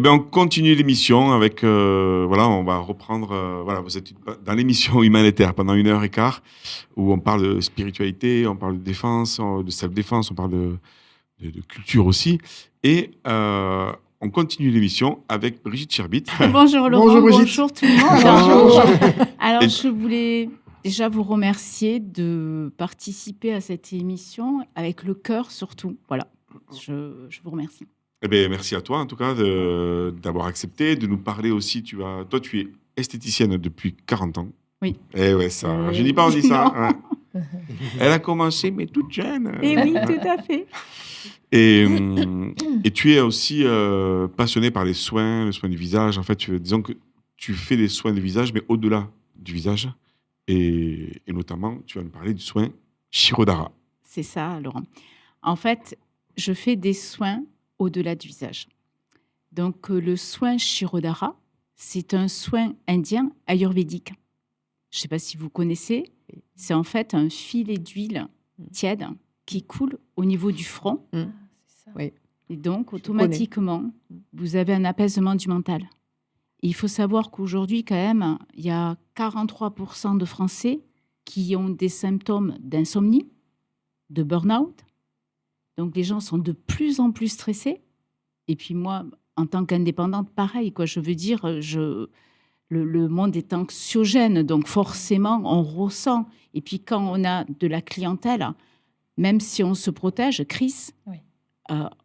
bien, on continue l'émission avec, voilà, on va reprendre, voilà, vous êtes dans l'émission Humanitaire pendant 1 heure et quart, où on parle de spiritualité, on parle de défense, de self-défense, on parle de culture aussi. Et on continue l'émission avec Brigitte Sherbit. Bonjour Laurent, Bonjour Brigitte. bonjour tout le monde. Bonjour. Alors, Et- je voulais déjà vous remercier de participer à cette émission avec le cœur surtout. Voilà, je vous remercie. Eh bien, merci à toi, en tout cas, d'avoir accepté, de nous parler aussi. Toi, tu es esthéticienne depuis 40 ans. Oui. Eh ouais, ça. Je dis pas, on dit ça. Non. Hein. Elle a commencé, mais toute jeune. Et oui, tout à fait. Et tu es aussi passionnée par les soins du visage. En fait, disons que tu fais des soins du visage, mais au-delà du visage. Et notamment, tu vas nous parler du soin Shirodara. C'est ça, Laurent. En fait, je fais des soins au-delà du visage. Donc, le soin Shirodara, c'est un soin indien ayurvédique. Je ne sais pas si vous connaissez. C'est en fait un filet d'huile tiède qui coule au niveau du front. C'est ça. Oui. Et donc, automatiquement, vous avez un apaisement du mental. Et il faut savoir qu'aujourd'hui, quand même, il y a 43% de Français qui ont des symptômes d'insomnie, de burn-out. Donc, les gens sont de plus en plus stressés. Et puis moi, en tant qu'indépendante, pareil, quoi. Je veux dire, le monde est anxiogène, donc forcément, on ressent. Et puis quand on a de la clientèle, même si on se protège, Chris, Oui.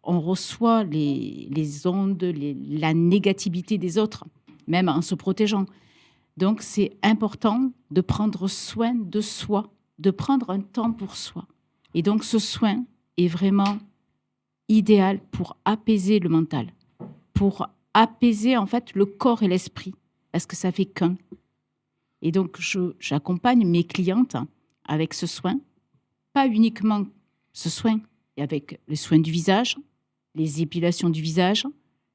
on reçoit les ondes, la négativité des autres, même en se protégeant. Donc, c'est important de prendre soin de soi, de prendre un temps pour soi. Et donc, ce soin est vraiment idéal pour apaiser le mental, pour apaiser, en fait, le corps et l'esprit, parce que ça fait qu'un. Et donc, j'accompagne mes clientes avec ce soin, pas uniquement ce soin, et avec les soins du visage, les épilations du visage,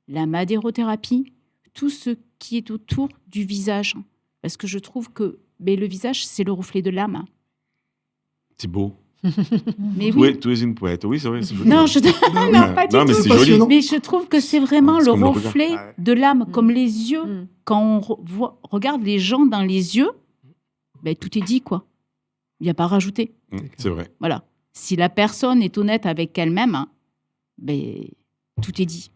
la madérothérapie, tout ce qui est autour du visage. Parce que je trouve que le visage, c'est le reflet de l'âme. C'est beau. Mais oui. Tu es une poète. Oui, c'est vrai. C'est joli. Non, non, pas du Non, mais tout. c'est joli. Mais je trouve que c'est vraiment C'est le comme le regard. reflet Ouais. de l'âme, comme les yeux. Mm. Quand on regarde les gens dans les yeux, tout est dit, quoi. Il n'y a pas à rajouter. C'est vrai. Voilà. Si la personne est honnête avec elle-même, tout est dit.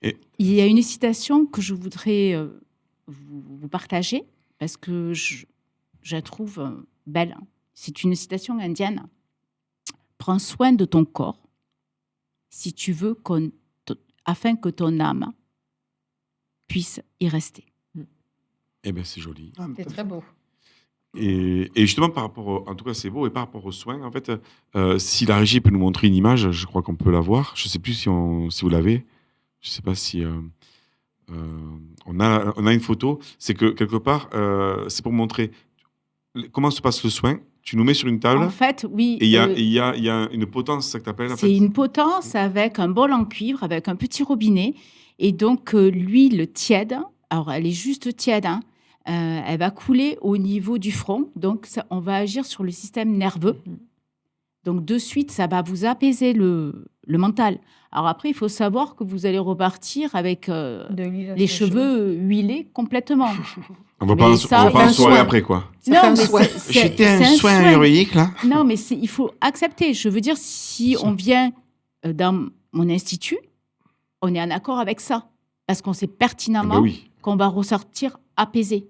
Et- Il y a une citation que je voudrais vous partager parce que je la trouve belle. C'est une citation indienne. Prends soin de ton corps si tu veux afin que ton âme puisse y rester. Eh bien, c'est joli. Ah, mais C'est tout à très fait. beau. Et justement, en tout cas, c'est beau. Et par rapport aux soins, en fait, si la régie peut nous montrer une image, je crois qu'on peut la voir. Je ne sais plus si vous l'avez. Je ne sais pas si on a une photo. C'est que quelque part, c'est pour montrer comment se passe le soin. Tu nous mets sur une table En fait, oui. et il y a une potence, c'est ça que tu appelles. C'est une potence avec un bol en cuivre, avec un petit robinet. Et donc, l'huile tiède, alors elle est juste tiède, hein, elle va couler au niveau du front. Donc, on va agir sur le système nerveux. Donc, de suite, ça va vous apaiser le mental. Alors après, il faut savoir que vous allez repartir avec De l'huile les sur cheveux huilés complètement. On va Mais pas ça, on va pas c'est en un soirée soin. après, quoi. Ça fait un mais soin. J'étais un c'est soin ayurvédique, là. Non, mais il faut accepter. Je veux dire, si on vient dans mon institut, on est en accord avec ça. Parce qu'on sait Ah pertinemment bah oui, qu'on va ressortir apaisé.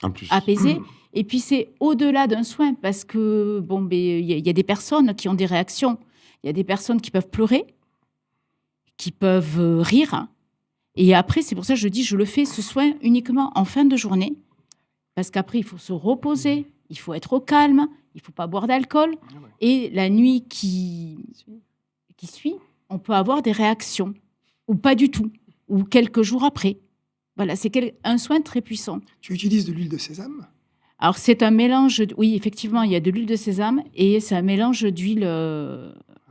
en plus. Apaisé. Et puis, c'est au-delà d'un soin. Parce que, il y a des personnes qui ont des réactions. Il y a des personnes qui peuvent pleurer, qui peuvent rire. Et après, c'est pour ça que je dis, je le fais, ce soin, uniquement en fin de journée. Parce qu'après, il faut se reposer, il faut être au calme, il ne faut pas boire d'alcool. Et la nuit qui suit, on peut avoir des réactions, ou pas du tout, ou quelques jours après. Voilà, c'est un soin très puissant. Tu utilises de l'huile de sésame? Alors, c'est un mélange... Oui, effectivement, il y a de l'huile de sésame et c'est un mélange d'huile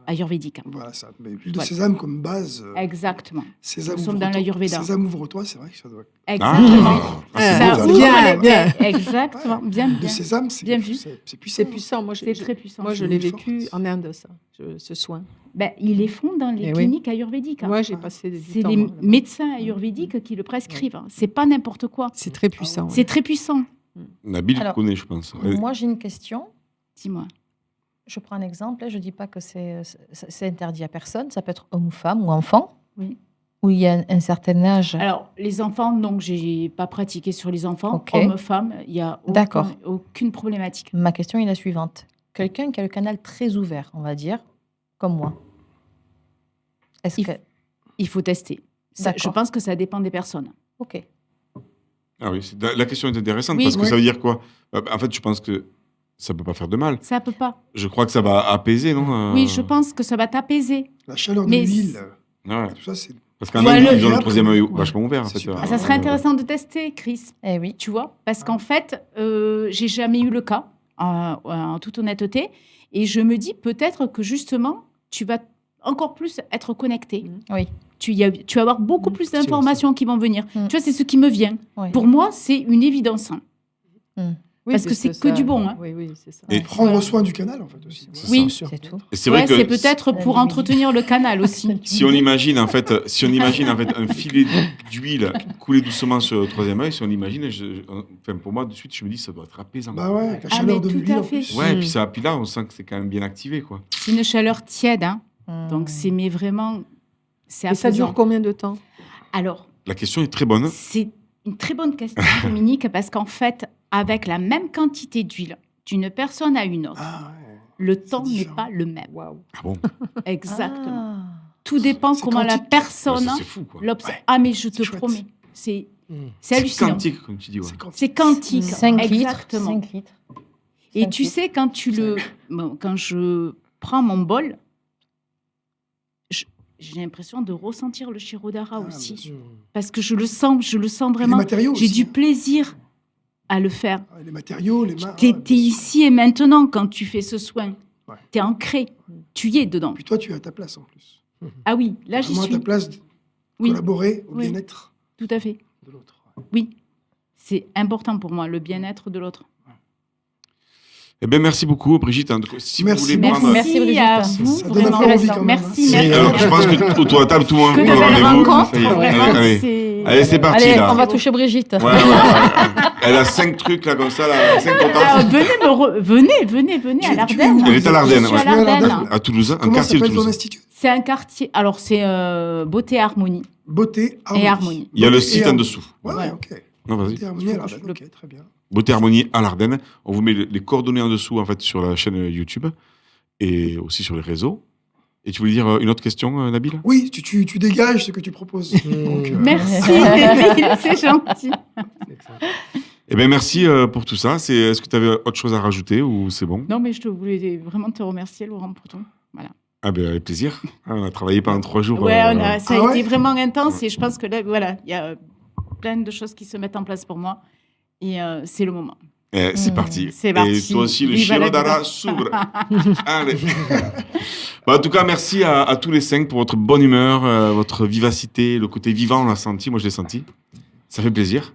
ayurvédique. Voilà ça. Mais l'huile de Voilà. sésame comme base. Exactement. Sésame Nous sommes ouvre-toi. dans l'Ayurveda. Sésame ouvre-toi, c'est vrai que ça doit. Exactement. c'est Ça beau, ça. ouvre Bien, les- bien. Exactement. Bien, Le bien. sésame, c'est Bien vu. c'est puissant. C'est puissant. Moi, C'est très puissant. Moi, je C'est l'ai une vécu force. en Inde, ça, ce soin. Ben, ils les font dans les Eh oui. cliniques ayurvédiques. Hein. Moi, j'ai passé du C'est temps. les moi, là-bas. médecins ayurvédiques qui le prescrivent. Hein. C'est pas n'importe quoi. C'est très puissant. C'est très puissant. Nabil Alors, connaît, je pense. Ouais. Moi, j'ai une question. Dis-moi. Je prends un exemple. Je ne dis pas que c'est interdit à personne. Ça peut être homme ou femme ou enfant. Oui. Où il y a un certain âge. Alors, les enfants, donc, j'ai pas pratiqué sur les enfants. Ok. Hommes, femmes, il n'y a D'accord. aucune problématique. Ma question est la suivante. Quelqu'un qui a le canal très ouvert, on va dire, comme moi. Est-ce Il- que... Il faut tester. Je D'accord. pense que ça dépend des personnes. Ok. Ah oui, la question est intéressante Oui. parce que Oui. ça veut dire quoi? En fait, je pense que ça peut pas faire de mal. Ça peut pas. Je crois que ça va apaiser, non? Oui, je pense que ça va t'apaiser. La chaleur de Mais l'huile, Ouais. tout ça, c'est. Parce qu'en Ouais, Inde, le- ils ont le Ouais. troisième œil vachement ouvert. En C'est fait. super. Ah, ça serait intéressant de tester, Chris. Eh oui. Tu vois, parce qu'en fait, j'ai jamais eu le cas, en toute honnêteté, et je me dis peut-être que justement, tu vas encore plus être connecté. Oui. Tu vas avoir beaucoup plus C'est d'informations qui vont venir. Mm. Tu vois, c'est ce qui me vient. Oui. Pour moi, c'est une évidence. Oui, Parce que c'est que du bon, hein. Oui, oui, c'est ça. Et- Prendre soin du canal, en fait, aussi. C'est Oui. ça. C'est tout. Et c'est vrai Ouais, que c'est peut-être pour La entretenir le canal aussi. si on imagine en fait, un filet d'huile couler doucement sur le troisième œil, si on imagine, enfin pour moi de suite je me dis ça doit être apaisant. Bah ouais, avec la Ah, chaleur mais de tout l'huile à en fait. plus. Ouais, et Mm. puis là on sent que c'est quand même bien activé quoi. C'est une chaleur tiède, hein. Hmm. Donc c'est mais vraiment, c'est Et ça apaisant. dure combien de temps? Alors, La question est très bonne. c'est une très bonne question, Dominique, parce qu'en fait, avec la même quantité d'huile d'une personne à une autre, Ah ouais. le temps n'est différent. pas le même. Waouh. Ah bon? Exactement. Ah. Tout dépend C'est comment la quantique. Ouais, personne ça, c'est fou quoi. l'observe. Ouais, Ah, mais je te c'est chouette. promets, c'est Mm. hallucinant. quantique comme tu dis. Ouais. C'est quand C'est quantique. 5 litres. Exactement. 5 litres. Et 5 tu litres. sais, quand je prends mon bol, j'ai l'impression de ressentir le Shirodhara Ah, aussi. bien sûr. Parce que je le sens Les vraiment. matériaux J'ai aussi, du hein. plaisir à le faire. Ouais, les matériaux, les mains. Tu es ouais, bien sûr. ici et maintenant quand tu fais ce soin. Ouais. Tu es ancré. Tu y es dedans. Puis toi, tu es à ta place en plus. Ah oui, là j'y Vraiment à suis. ta place de Oui, collaborer au Oui. bien-être tout à fait. de l'autre. Oui. C'est important pour moi, le bien-être de l'autre. Eh bien merci beaucoup Brigitte. En tout cas, si Merci. vous voulez prendre. Merci, Brigitte. à vous. Ça donne un vraiment. peu envie quand même, Merci, hein. merci. Alors, je pense que autour de la table tout le monde Que prend de belles rendez-vous. rencontres, Ça y est. vraiment, Allez, c'est- allez, c'est parti Allez, là. on va toucher Brigitte. Ouais. Elle a 5 trucs là comme ça, là, 5 Alors, potences. venez à Tu es l'Ardenne. où Elle est à l'Ardenne, Je suis à ouais. Tu es à l'Ardenne. l'Ardenne. À Toulouse, un Comment quartier de s'appelle ton Toulouse. institut C'est un quartier. Alors, c'est Beauté et Harmonie. Beauté, Et Harmonie. Il y a le Beauté site et en dessous. Ouais, Ouais. ok. Non, vas-y. Beauté, harmonie, alors, Je le- ok, très bien. Beauté Harmonie à l'Ardenne. On vous met les coordonnées en dessous en fait sur la chaîne YouTube et aussi sur les réseaux. Et tu voulais dire une autre question, Nabil? Oui, tu dégages ce que tu proposes. Donc, Merci, Nabil, c'est gentil. Eh bien, merci pour tout ça. Est-ce que tu avais autre chose à rajouter ou c'est bon? Non, mais je voulais vraiment te remercier, Laurent, pour tout. Voilà. Ah ben avec plaisir. Ah, on a travaillé pendant 3 jours. Ouais, ça a Ah été ouais vraiment intense et je pense que là, voilà, il y a plein de choses qui se mettent en place pour moi et c'est le moment. C'est parti. C'est parti. Et toi aussi, le Viva la Shirodhara vida. s'ouvre. Allez. Bon, en tout cas, merci à tous les 5 pour votre bonne humeur, votre vivacité, le côté vivant, on l'a senti. Moi, je l'ai senti. Ça fait plaisir.